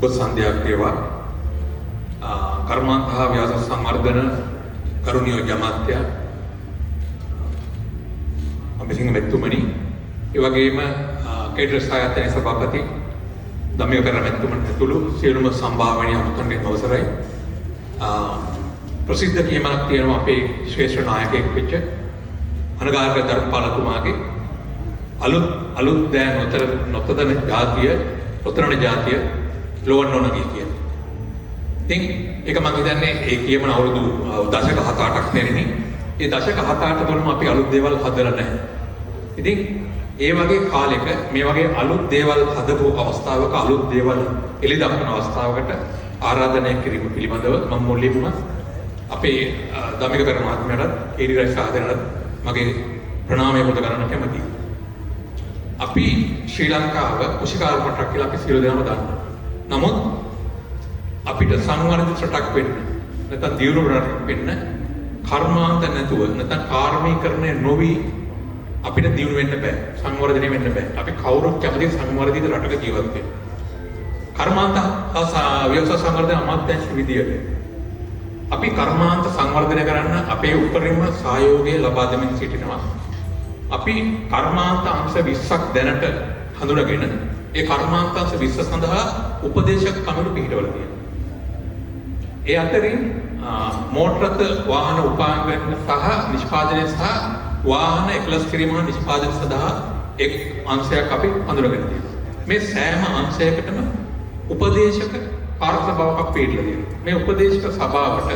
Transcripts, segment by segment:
සුබ සන්ධ්‍යාවක් වේවා. කර්මාන්ත හා ව්‍යාස සංවර්ධන කරුණිය ජමාත්‍ය අමිසිංහ මෙතුමනි, ඒ වගේම කේඩර් සායතනයේ සභාපති දමිය පෙර මෙතුමන් ඇතුළු සියලුම සම්භාවනීය අමුතුන්ගේ අවසරයි. ප්‍රසිද්ධ කියමනක් තියෙනවා අපේ ශ්‍රේෂ්ඨ නායකයෙක් වෙච්ච අනගාරික ධර්මපාලතුමාගේ අලුත් දෑ නොතදන ජාතිය උත්තරණ ජාතිය ලෝවන් නොනගී කියන. ඉතින් ඒක මම හිතන්නේ ඒ කියමන අවුරුදු දශක 7-8ක් නෙවෙයි. ඒ දශක 7-8 තුළම අපි අලුත් දේවල් හදලා නැහැ. ඉතින් ඒ වගේ කාලෙක මේ වගේ අලුත් දේවල් හදපු අවස්ථාවක අලුත් දේවල් එළි දක්වන අවස්ථාවකට ආරාධනය කිරීම පිළිබඳව මම මුලින්ම අපේ දමික කර මහත්මයාට කේඩී සාධනට මගේ ප්‍රණාමය පුද කරන්න කැමතියි. අපි ශ්‍රී ලංකාව කුෂිකාර රටක් කියලා අපි සියලු දෙනාම දන්නවා. නමුත් අපිට සංවර්ධිත රටක් වෙන්න නැත්නම් දියුණු රටක් වෙන්න කර්මාන්ත නැතුව නැත්නම් කාර්මීකරණය නොවි අපිට දියුණු වෙන්න බෑ. සංවර්ධනය වෙන්න බෑ. අපි කවුරුත් කැමති සංවර්ධිත රටක ජීවත් වෙන්න. කර්මාන්ත ව්‍යවසාය සංවර්ධන අමාත්‍යාංශ විදියට අපි කර්මාන්ත සංවර්ධනය කරන්න අපේ උපරිම සහයෝගය ලබා දෙමින් සිටිනවා. අපි කර්මාන්ත අංශ 20ක් දැනට හඳුනගෙන ඒ කර්මාන්ත අංශ 20 සඳහා උපදේශක කමිටු පිහිටවලා තියෙනවා. ඒ අතරින් මෝටරත වාහන උපාංගන සහ නිෂ්පාදනය සහ වාහන එකලස් කිරීම හා නිෂ්පාදනය සඳහා එක් අංශයක් අපි හඳුනගෙන තියෙනවා. මේ සෑම අංශයකටම උපදේශක කාර්ය සභාවක් පිළිලා තියෙනවා. මේ උපදේශක සභාවට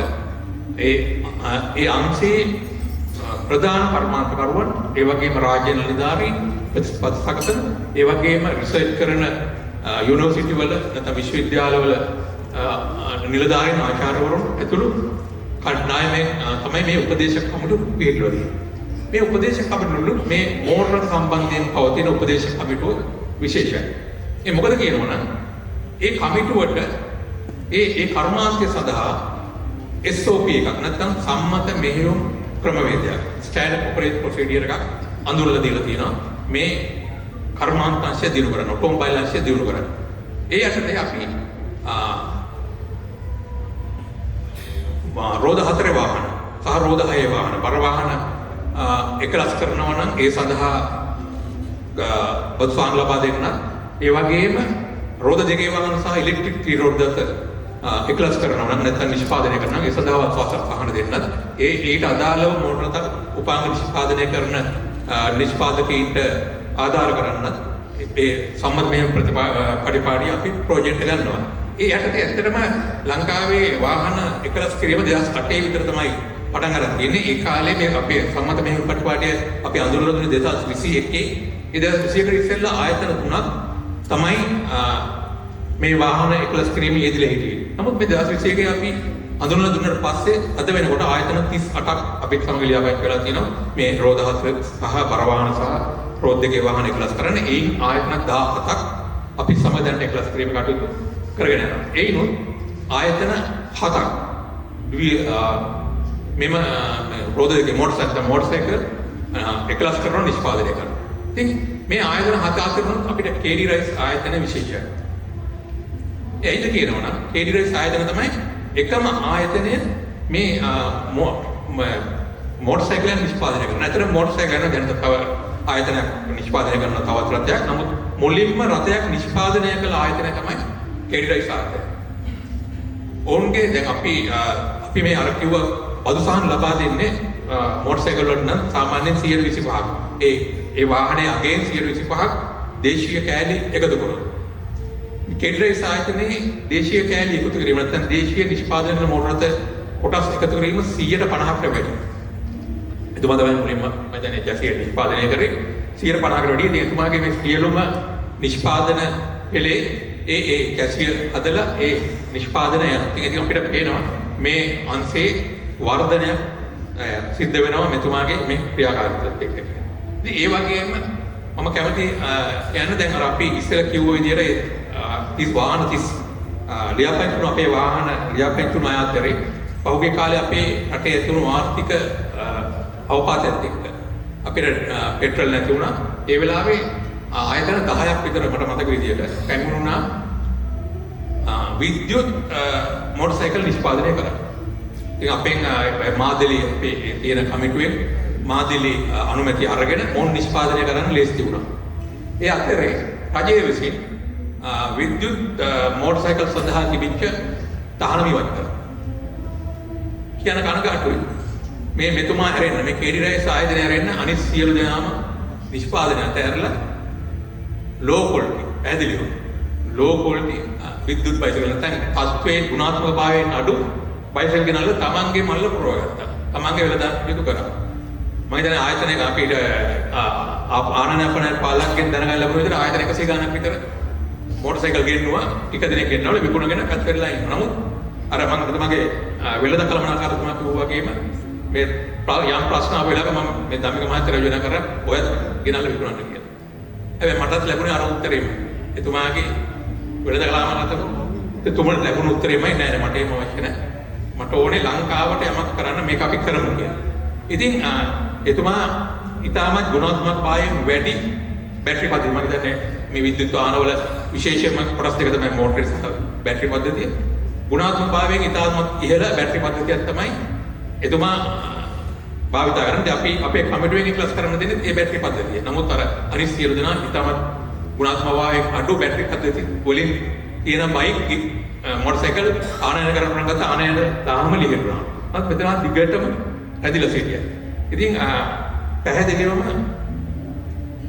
ඒ අංශයේ ප්‍රධාන කර්මාන්තකරුවන්, ඒ වගේම රාජ්‍ය නිලධාරීන්, ප්‍රතිපත්තිසකසන, ඒ වගේම රිසර්ච් කරන යුනිවර්සිටි වල නැත්නම් විශ්වවිද්‍යාලවල නිලධාරීන් ආචාර්යවරුන් ඇතුළු කණ්ඩායමෙන් තමයි මේ උපදේශක කමිටුව පිළිලා තියෙන්නේ. මේ උපදේශක කමිටුව මේ මෝටර සම්බන්ධයෙන් පවතින උපදේශක කමිටුව විශේෂයි. ඒ මොකද කියනවනම් ඒ කමිටුවට ඒ කර්මාන්තය සඳහා SOP එකක් නැත්නම් සම්මත මෙහෙයුම් ක්‍රමවේදයක් ස්ටෑන්ඩඩ් ඔපරේට් ප්‍රොසීඩියර් එකක් අඳුරලා දීලා තියෙනවා මේ කර්මාන්ත අංශය දිනු කරන ඔටෝමොබයිල් අංශය දිනු කරන. ඒ යටතේ අපි රෝද 4 වාහන සහ රෝද 6 වාහන බර වාහන එකලස් කරනවා නම් ඒ සඳහා ප්‍රතිසාර ලබා දෙන්න. ඒ වගේම රෝද 2 වාහන සහ ඉලෙක්ට්‍රික් ටී රෝද එකලස් කරනවා නම් නැත්නම් නිෂ්පාදනය කරනවා නම් ඒ සඳහා සහන දෙන්න. ඊට අදාළව මෝටර උපාංග නිෂ්පාදනය කරන නිෂ්පාදකයින්ට ආධාර කරන්න ඒ සම්මත මෙහෙයුම් පරිපාලනය අපි ප්‍රොජෙක්ට් එක ගන්නවා. ඒ යටතේ ඇත්තටම ලංකාවේ වාහන එකලස් කිරීම 2008 විතර තමයි පටන් අරන් තියෙන්නේ. ඒ කාලේ මේ අපේ සම්මත මෙහෙයුම් පරිපාලනය අපි අඳුරලා දුන්නේ 2021. ඒ 2021 ඉස්සෙල්ලා ආයතන 3ක් තමයි මේ වාහන එකලස් කිරීම යෙදিলা හිටියේ. නමුත් මේ 2021 අපි අඳුරලා දුන්නාට පස්සේ අද වෙනකොට ආයතන 38ක් අපිට සමග ලියාපදිංචි වෙලා තියෙනවා. මේ රෝද 4 සහ බර වාහන සහ රෝද 2 වාහන එකලස් කරන්න. ඒ ආයතන 17ක් අපි සමග දැන් එකලස් කිරීම කටයුතු කරගෙන යනවා. ඒනොත් ආයතන 7ක් මෙම රෝද 2 මොටරසයිකල් එකලස් කරන නිෂ්පාදනය කරනවා. ඉතින් මේ ආයතන 7 අතරින් අපිට කේඩී රයිස් ආයතන විශේෂයි. ඒයිද කියනවනම් කේඩී රයිස් ආයතන තමයි එකම ආයතනය මේ මොටරසයිකල් නිෂ්පාදනය කරන. අතර මොටරසයිකල් ගැන තව ආයතනයක් නිෂ්පාදනය කරන තවත් රථයක්. නමුත් මුලින්ම රථයක් නිෂ්පාදනය කළ ආයතනය තමයි කේඩී රයිස් ආයතනය. ඔවුන්ගේ දැන් අපි මේ අර කිව්ව බදුසහන් ලබා දෙන්නේ මොටරසයිකල් වලට නම් සාමාන්‍යයෙන් 125ක්. ඒ වාහනේ අගෙන් 125ක් දේශීය කෑලි එකතු කරනවා. කේඩී රයිස් ආයතනයේ දේශීය කෑලි එකතු කිරීම නැත්නම් දේශීය නිෂ්පාදනය කරන මෝටර රථ කොටස් එකතු කිරීම 150කට වැඩි. එතුමා තමයි මුලින්ම මම දැන් ජැසිය නිෂ්පාදනය කරේ 150කට වැඩි. ඉතින් එතුමාගේ මේ සියලුම නිෂ්පාදන පෙළේ ඒ ජැසිය හදලා ඒ නිෂ්පාදනය ඉතින් අපිට පේනවා මේ අංශේ වර්ධනයක් සිද්ධ වෙනවා මෙතුමාගේ මේ ක්‍රියාකාරීත්වයත් එක්ක. ඉතින් ඒ වගේම මම කැමති කියන්න දැන් අර අපි ඉස්සෙල්ලා කිව්ව විදිහට 30 වාහන 30 ලියාපදිංචි අපේ වාහන ලියාපදිංචි අතරේ පහුගිය කාලේ අපේ රටේ ඇතුණු ආර්ථික අවපාතයත් එක්ක අපිට පෙට්‍රල් නැති වුණා. ඒ වෙලාවේ ආයතන 10ක් විතර මට මතක විදියට පැමිණුණා විද්‍යුත් මෝටර් සයිකල් නිෂ්පාදනය කරා. ඉතින් අපෙන් මාදිලි අපේ තියෙන කමිටුවෙන් මාදිලි අනුමැතිය අරගෙන මොන් නිෂ්පාදනය කරන්න ලේස්ති වුණා. ඒ අතරේ රජය විසින් විද්‍යුත් මෝටර් සයිකල් සඳහා තිබිච්ච තහනම් ඉවත් කළා. කියන කනගාටුයි. මේ මෙතුමා හැරෙන්න මේ කේඩිරයිස් ආයතනය හැරෙන්න අනිත් සියලු දෙනාම නිෂ්පාදනය අතහැරලා ලෝ ක්වොලිටි පැහැදිලිව ලෝ ක්වොලිටි විද්‍යුත් බයිසිකල් නැත්නම් තත්ත්වයේ ගුණාත්මක භාවයෙන් අඩු බයිසිකල් ගෙනල්ලා තමන්ගේ මල්ල පුරවගත්තා. තමන්ගේ වෙලදාම් පිටු කරා. මම හිතන්නේ ආයතනයක අපිට ආනනපන පාලකෙන් දැනගන්න ලැබුණ විදිහට ආයතන 100 ගණනක් විතර මෝටර් සයිකල් ගෙන්නුවා. ටික දිනක් ගෙන්නවල විකුණගෙන කත් වෙලා ඉන්නවා. නමුත් අර මම මගේ වෙලද කළමනාකාරතුමා කිව්වා වගේම මේ යම් ප්‍රශ්න ආව වෙලාවක මම මේ ධම්මික මහත්තයා යෝජනා කරා ඔයත් ගෙනල්ලා විකුණන්න කියලා. හැබැයි මටත් ලැබුණේ අර උත්තරේම. එතුමාගේ වෙලද කළමනාකාරතුමා එතුමාට ලැබුණ උත්තරේමයි නෑ මට එහෙම අවශ්‍ය නෑ. මට ඕනේ ලංකාවට යමක් කරන්න මේක අපි කරමු කියලා. ඉතින් එතුමා ඉතාමත් ගුණාත්මක භාවයෙන් වැඩි බැටරි පද්ධතිය මම හිතන්නේ මේ විද්‍යුත් වාහනවල විශේෂයෙන්ම කොටස් දෙක තමයි මෝටර් සහ බැටරි පද්ධතිය. ගුණාත්මක භාවයෙන් ඉතාමත් ඉහළ බැටරි පද්ධතියක් තමයි එතුමා භාවිත කරන්නේ. අපි අපේ කමිටුවෙන් ක්ලාස් කරන්න දෙන්නේ මේ බැටරි පද්ධතිය. නමුත් අර අනිත් සියලු දෙනා ඉතාමත් ගුණාත්මක භාවයෙන් අඩු බැටරි පද්ධතිය වලින් තියෙන බයික් මෝටර් සයිකල් ආනයන කරන ගත ආනයන තාම ලිහිරුණා. මත් මෙතන දිගටම ඇදිලා සිටියා. ඉතින් පැහැදිලිවම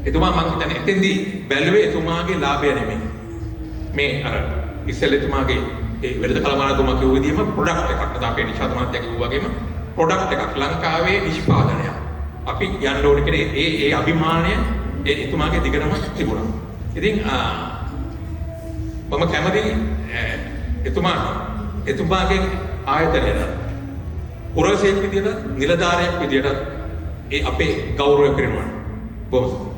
එතුමා මම හිතන්නේ එතෙන්දී බැලුවේ එතුමාගේ ලාභය නෙමෙයි. මේ අර ඉස්සෙල් එතුමාගේ ඒ වෙළඳ කළමනාතුමා කිව්ව විදිහම ප්‍රොඩක්ට් එකක් නේද අපේ නිෂාද මහත්තයා කිව්වා වගේම ප්‍රොඩක්ට් එකක් ලංකාවේ නිෂ්පාදනයක්. අපි යන්න ඕනේ කියන ඒ අභිමානය එතුමාගේ දිගටම තිබුණා. ඉතින් මම කැමති එතුමාගේ ආයතනයට පුරවැසියෙක් විදියට නිලධාරියෙක් විදියට ඒ අපේ ගෞරවය කරනවා. බොහොම